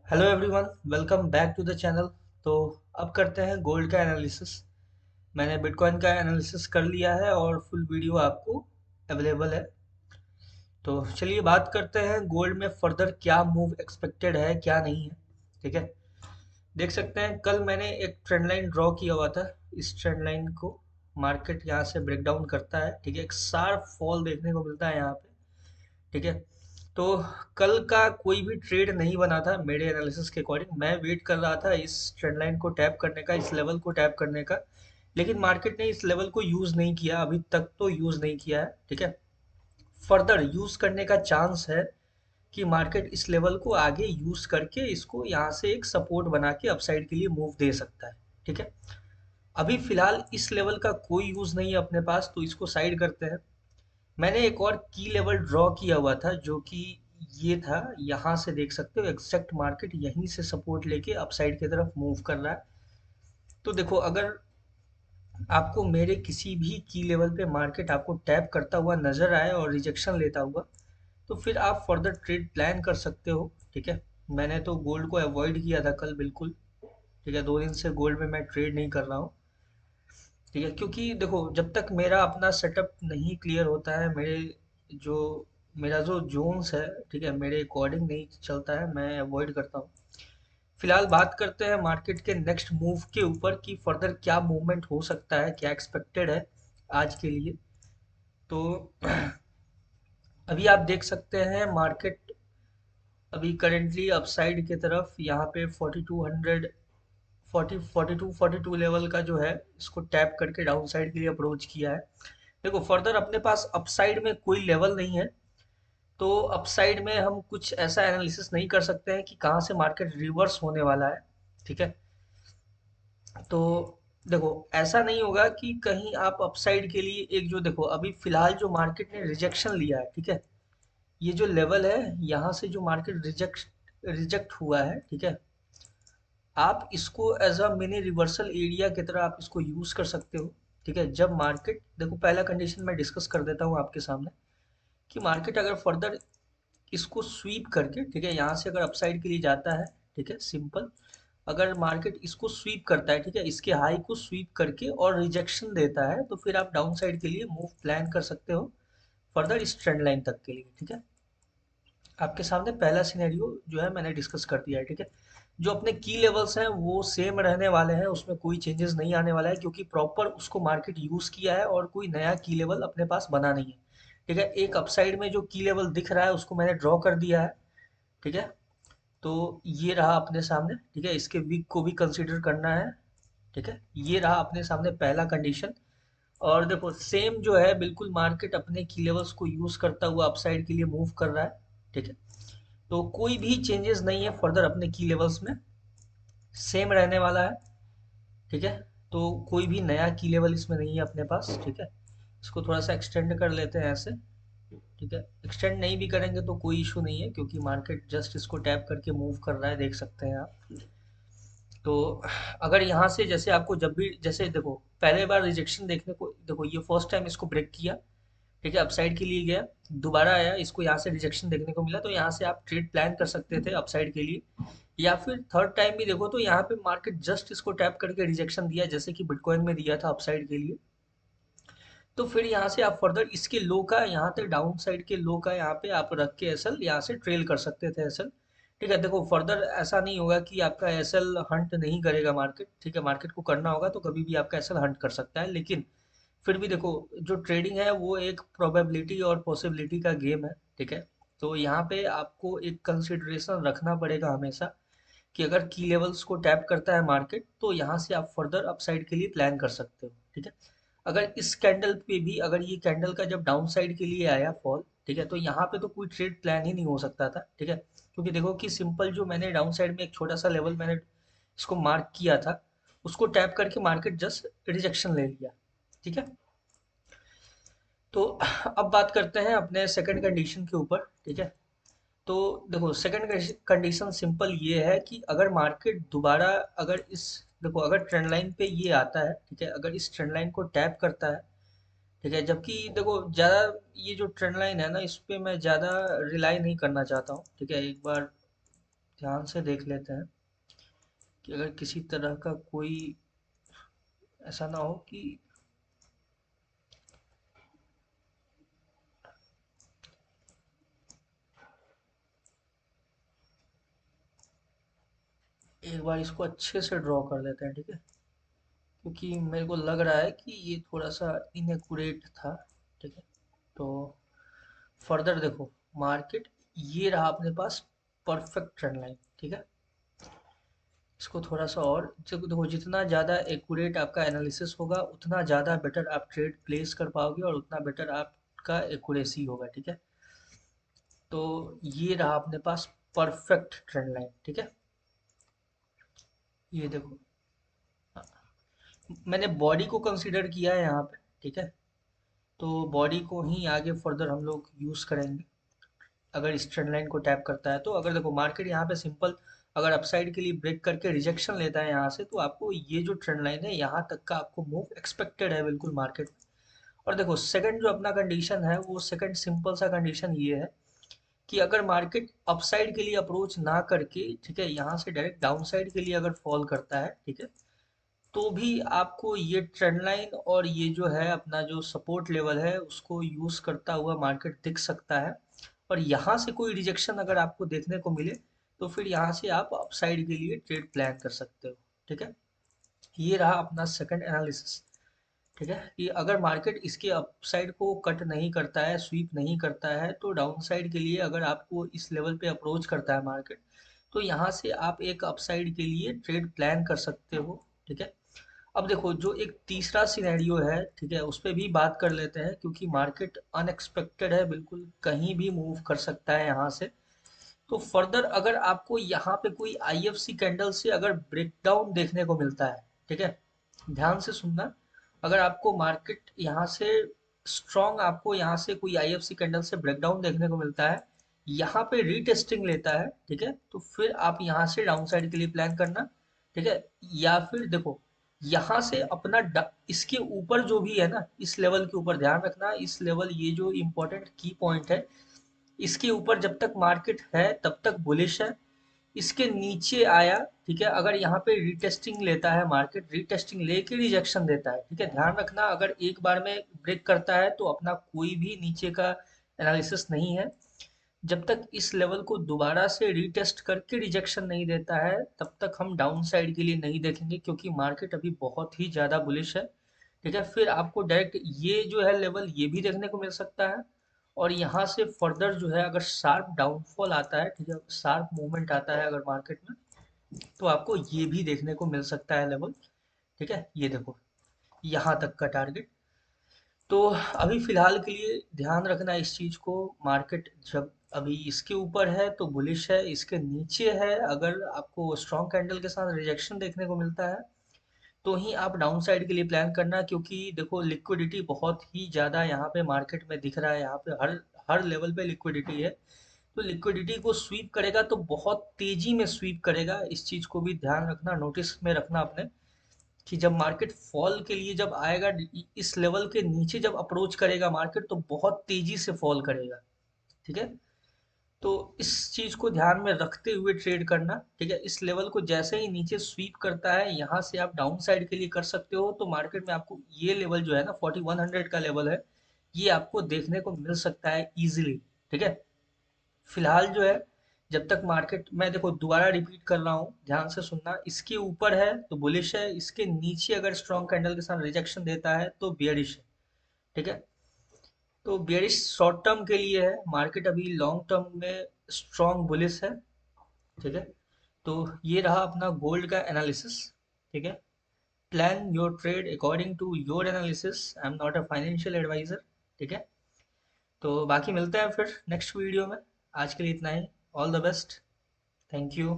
Hello everyone, welcome back to the channel. तो अब करते हैं गोल्ड का एनालिसिस। मैंने बिटकॉइन का एनालिसिस कर लिया है और फुल वीडियो आपको अवेलेबल है। तो चलिए बात करते हैं गोल्ड में फर्दर क्या मूव एक्सपेक्टेड है, क्या नहीं है। ठीक है, देख सकते हैं कल मैंने एक ट्रेंड लाइन ड्रॉ किया हुआ था। इस ट्रेंड लाइन को मार्केट यहाँ से ब्रेक डाउन करता है। ठीक है, एक शार्प फॉल देखने को मिलता है यहाँ पे। ठीक है, तो कल का कोई भी ट्रेड नहीं बना था मेरे एनालिसिस के अकॉर्डिंग। मैं वेट कर रहा था इस ट्रेंड लाइन को टैप करने का, इस लेवल को टैप करने का। लेकिन मार्केट ने इस लेवल को यूज नहीं किया, अभी तक तो यूज नहीं किया है। ठीक है, फर्दर यूज करने का चांस है कि मार्केट इस लेवल को आगे यूज करके इसको यहाँ से एक सपोर्ट बना के अपसाइड के लिए मूव दे सकता है। ठीक है, अभी फिलहाल इस लेवल का कोई यूज नहीं है अपने पास, तो इसको साइड करते हैं। मैंने एक और की लेवल ड्रॉ किया हुआ था जो कि ये था। यहाँ से देख सकते हो एग्जैक्ट मार्केट यहीं से सपोर्ट लेके अपसाइड की तरफ मूव कर रहा है। तो देखो, अगर आपको मेरे किसी भी की लेवल पे मार्केट आपको टैप करता हुआ नजर आए और रिजेक्शन लेता हुआ, तो फिर आप फर्दर ट्रेड प्लान कर सकते हो। ठीक है, मैंने तो गोल्ड को अवॉइड किया था कल बिल्कुल। ठीक है, 2 दिन से गोल्ड में मैं ट्रेड नहीं कर रहा हूँ। ठीक है, क्योंकि देखो जब तक मेरा अपना सेटअप नहीं क्लियर होता है, जो मेरा जो जोन्स है, ठीक है, मेरे अकॉर्डिंग नहीं चलता है, मैं अवॉइड करता हूँ। फिलहाल बात करते हैं मार्केट के नेक्स्ट मूव के ऊपर कि फर्दर क्या मूवमेंट हो सकता है, क्या एक्सपेक्टेड है आज के लिए। तो अभी आप देख सकते हैं मार्केट अभी करेंटली अपसाइड की तरफ यहाँ पे 4200 42 लेवल का जो है, इसको टैप करके डाउन साइड के लिए अप्रोच किया है। देखो फर्दर अपने पास अपसाइड में कोई लेवल नहीं है, तो अपसाइड में हम कुछ ऐसा एनालिसिस नहीं कर सकते हैं कि कहाँ से मार्केट रिवर्स होने वाला है। ठीक है, तो देखो ऐसा नहीं होगा कि कहीं आप अपसाइड के लिए एक जो देखो अभी फिलहाल जो मार्केट ने रिजेक्शन लिया है। ठीक है, ये जो लेवल है यहाँ से जो मार्केट रिजेक्ट रिजेक्ट हुआ है। ठीक है, आप इसको as a mini reversal area की तरह आप इसको यूज कर सकते हो। ठीक है, जब मार्केट देखो पहला कंडीशन मैं डिस्कस कर देता हूँ आपके सामने कि मार्केट अगर फर्दर इसको स्वीप करके, ठीक है, यहाँ से अगर अपसाइड के लिए जाता है। ठीक है, सिंपल, अगर मार्केट इसको स्वीप करता है, ठीक है, इसके हाई को स्वीप करके और रिजेक्शन देता है, तो फिर आप डाउन साइड के लिए मूव प्लान कर सकते हो फर्दर इस ट्रेंड लाइन तक के लिए। ठीक है, आपके सामने पहला सिनेरियो जो है मैंने डिस्कस कर दिया है। ठीक है, जो अपने की लेवल्स हैं वो सेम रहने वाले हैं, उसमें कोई चेंजेस नहीं आने वाला है, क्योंकि प्रॉपर उसको मार्केट यूज किया है और कोई नया की लेवल अपने पास बना नहीं है। ठीक है, एक अपसाइड में जो की लेवल दिख रहा है उसको मैंने ड्रॉ कर दिया है। ठीक है, तो ये रहा अपने सामने। ठीक है, इसके वीक को भी कंसीडर करना है। ठीक है, ये रहा अपने सामने पहला कंडीशन। और देखो सेम जो है बिल्कुल मार्केट अपने की लेवल्स को यूज करता हुआ अपसाइड के लिए मूव कर रहा है। ठीक है, तो कोई भी चेंजेस नहीं है फर्दर अपने की लेवल्स में, सेम रहने वाला है। ठीक है, तो कोई भी नया की लेवल इसमें नहीं है अपने पास। ठीक है, इसको थोड़ा सा एक्सटेंड कर लेते हैं ऐसे। ठीक है, एक्सटेंड नहीं भी करेंगे तो कोई इशू नहीं है, क्योंकि मार्केट जस्ट इसको टैप करके मूव कर रहा है, देख सकते हैं आप। तो अगर यहाँ से जैसे आपको जब भी जैसे देखो पहले बार रिजेक्शन देखने को, देखो ये फर्स्ट टाइम इसको ब्रेक किया। ठीक है, अपसाइड के लिए गया, दोबारा आया, इसको यहाँ से रिजेक्शन देखने को मिला, तो यहाँ से आप ट्रेड प्लान कर सकते थे अपसाइड के लिए। या फिर थर्ड टाइम भी देखो तो यहाँ पे मार्केट जस्ट इसको टैप करके रिजेक्शन दिया, जैसे कि बिटकॉइन में दिया था अपसाइड के लिए। तो फिर यहाँ से आप फर्दर इसके लो का, यहाँ तक डाउन साइड के लो का यहाँ पे आप रख के एसएल यहाँ से ट्रेल कर सकते थे एसएल। ठीक है, देखो फर्दर ऐसा नहीं होगा कि आपका एसएल हंट नहीं करेगा मार्केट। ठीक है, मार्केट को करना होगा तो कभी भी आपका एसएल हंट कर सकता है, लेकिन फिर भी देखो जो ट्रेडिंग है वो एक प्रोबेबिलिटी और पॉसिबिलिटी का गेम है। ठीक है, तो यहाँ पे आपको एक कंसिडरेशन रखना पड़ेगा हमेशा कि अगर की लेवल्स को टैप करता है मार्केट, तो यहाँ से आप फर्दर अपसाइड के लिए प्लान कर सकते हो। ठीक है, अगर इस कैंडल पे भी, अगर ये कैंडल का जब डाउन साइड के लिए आया फॉल, ठीक है, तो यहाँ पे तो कोई ट्रेड प्लान ही नहीं हो सकता था। ठीक है, क्योंकि देखो कि सिंपल जो मैंने डाउन साइड में एक छोटा सा लेवल मैंने इसको मार्क किया था, उसको टैप करके मार्केट जस्ट रिजेक्शन ले लिया। ठीक है, तो अब बात करते हैं अपने सेकंड कंडीशन के ऊपर। ठीक है, तो देखो सेकंड कंडीशन सिंपल ये है कि अगर मार्केट दोबारा, अगर इस, देखो अगर ट्रेंड लाइन पे ये आता है, ठीक है, अगर इस ट्रेंड लाइन को टैप करता है। ठीक है, जबकि देखो ज़्यादा ये जो ट्रेंड लाइन है ना, इस पे मैं ज़्यादा रिलाई नहीं करना चाहता हूँ। ठीक है, एक बार ध्यान से देख लेते हैं कि अगर किसी तरह का कोई ऐसा ना हो कि एक बार इसको अच्छे से ड्रॉ कर लेते हैं, ठीक है, क्योंकि मेरे को लग रहा है कि ये थोड़ा सा इनएक्यूरेट था। ठीक है, तो फर्दर देखो, मार्केट ये रहा अपने पास परफेक्ट ट्रेंड लाइन। ठीक है, इसको थोड़ा सा और देखो, जितना ज़्यादा एक्यूरेट आपका एनालिसिस होगा उतना ज़्यादा बेटर आप ट्रेड प्लेस कर पाओगे और उतना बेटर आपका एक्यूरेसी होगा। ठीक है, तो ये रहा अपने पास परफेक्ट ट्रेंड लाइन। ठीक है, ये देखो, मैंने बॉडी को कंसीडर किया है यहाँ पे। ठीक है, तो बॉडी को ही आगे फर्दर हम लोग यूज़ करेंगे अगर इस ट्रेंड लाइन को टैप करता है तो। अगर देखो मार्केट यहाँ पे सिंपल अगर अपसाइड के लिए ब्रेक करके रिजेक्शन लेता है यहाँ से, तो आपको ये जो ट्रेंड लाइन है यहाँ तक का आपको मूव एक्सपेक्टेड है बिल्कुल मार्केट में। और देखो सेकंड जो अपना कंडीशन है, वो सेकंड सिंपल सा कंडीशन ये है कि अगर मार्केट अपसाइड के लिए अप्रोच ना करके, ठीक है, यहाँ से डायरेक्ट डाउन साइड के लिए अगर फॉल करता है, ठीक है, तो भी आपको ये ट्रेंड लाइन और ये जो है अपना जो सपोर्ट लेवल है उसको यूज करता हुआ मार्केट दिख सकता है। और यहाँ से कोई रिजेक्शन अगर आपको देखने को मिले, तो फिर यहाँ से आप अपसाइड के लिए ट्रेड प्लान कर सकते हो। ठीक है, ये रहा अपना सेकंड एनालिसिस। ठीक है, कि अगर मार्केट इसके अपसाइड को कट नहीं करता है, स्वीप नहीं करता है, तो डाउन साइड के लिए अगर आपको इस लेवल पे अप्रोच करता है मार्केट, तो यहाँ से आप एक अपसाइड के लिए ट्रेड प्लान कर सकते हो। ठीक है, अब देखो जो एक तीसरा सिनेरियो है, ठीक है, उस पे भी बात कर लेते हैं, क्योंकि मार्केट अनएक्सपेक्टेड है, बिल्कुल कहीं भी मूव कर सकता है यहाँ से। तो फर्दर अगर आपको यहाँ पे कोई आईएफसी कैंडल से अगर ब्रेकडाउन देखने को मिलता है, ठीक है, ध्यान से सुनना, अगर आपको मार्केट यहाँ से स्ट्रॉन्ग, आपको यहाँ से कोई आईएफसी कैंडल से ब्रेकडाउन देखने को मिलता है, यहाँ पे रीटेस्टिंग लेता है, ठीक है, तो फिर आप यहाँ से डाउन साइड के लिए प्लान करना। ठीक है, या फिर देखो यहाँ से अपना इसके ऊपर जो भी है ना, इस लेवल के ऊपर ध्यान रखना, इस लेवल ये जो इम्पोर्टेंट की पॉइंट है, इसके ऊपर जब तक मार्केट है तब तक बुलिश है। इसके नीचे आया, ठीक है, अगर यहाँ पे रीटेस्टिंग लेता है मार्केट, रीटेस्टिंग लेके रिजेक्शन देता है, ठीक है, ध्यान रखना, अगर एक बार में ब्रेक करता है तो अपना कोई भी नीचे का एनालिसिस नहीं है। जब तक इस लेवल को दोबारा से रीटेस्ट करके रिजेक्शन नहीं देता है, तब तक हम डाउन साइड के लिए नहीं देखेंगे, क्योंकि मार्केट अभी बहुत ही ज़्यादा बुलिश है। ठीक है, फिर आपको डायरेक्ट ये जो है लेवल ये भी देखने को मिल सकता है। और यहाँ से फर्दर जो है अगर शार्प डाउनफॉल आता है, ठीक है, शार्प मूवमेंट आता है अगर मार्केट में, तो आपको ये भी देखने को मिल सकता है लेवल। ठीक है, ये देखो यहाँ तक का टारगेट। तो अभी फिलहाल के लिए ध्यान रखना इस चीज को, मार्केट जब अभी इसके ऊपर है तो बुलिश है, इसके नीचे है अगर आपको स्ट्रॉन्ग कैंडल के साथ रिजेक्शन देखने को मिलता है, तो ही आप डाउन साइड के लिए प्लान करना। क्योंकि देखो लिक्विडिटी बहुत ही ज़्यादा यहाँ पे मार्केट में दिख रहा है, यहाँ पे हर हर लेवल पे लिक्विडिटी है। तो लिक्विडिटी को स्वीप करेगा तो बहुत तेजी में स्वीप करेगा, इस चीज़ को भी ध्यान रखना, नोटिस में रखना अपने, कि जब मार्केट फॉल के लिए जब आएगा, इस लेवल के नीचे जब अप्रोच करेगा मार्केट, तो बहुत तेजी से फॉल करेगा। ठीक है, तो इस चीज को ध्यान में रखते हुए ट्रेड करना। ठीक है, इस लेवल को जैसे ही नीचे स्वीप करता है, यहाँ से आप डाउन साइड के लिए कर सकते हो, तो मार्केट में आपको ये लेवल जो है ना 4100 का लेवल है, ये आपको देखने को मिल सकता है इजीली। ठीक है, फिलहाल जो है, जब तक मार्केट, मैं देखो दोबारा रिपीट कर रहा हूँ, ध्यान से सुनना, इसके ऊपर है तो बुलिश है, इसके नीचे अगर स्ट्रॉन्ग कैंडल के साथ रिजेक्शन देता है तो बियरिश है। ठीक है, तो बियरिश शॉर्ट टर्म के लिए है, मार्केट अभी लॉन्ग टर्म में स्ट्रॉन्ग बुलिश है। ठीक है, तो ये रहा अपना गोल्ड का एनालिसिस। ठीक है, plan your trade according to your analysis, I am not a financial advisor. ठीक है, तो बाकी मिलते हैं फिर नेक्स्ट वीडियो में, आज के लिए इतना ही। All the best, thank you.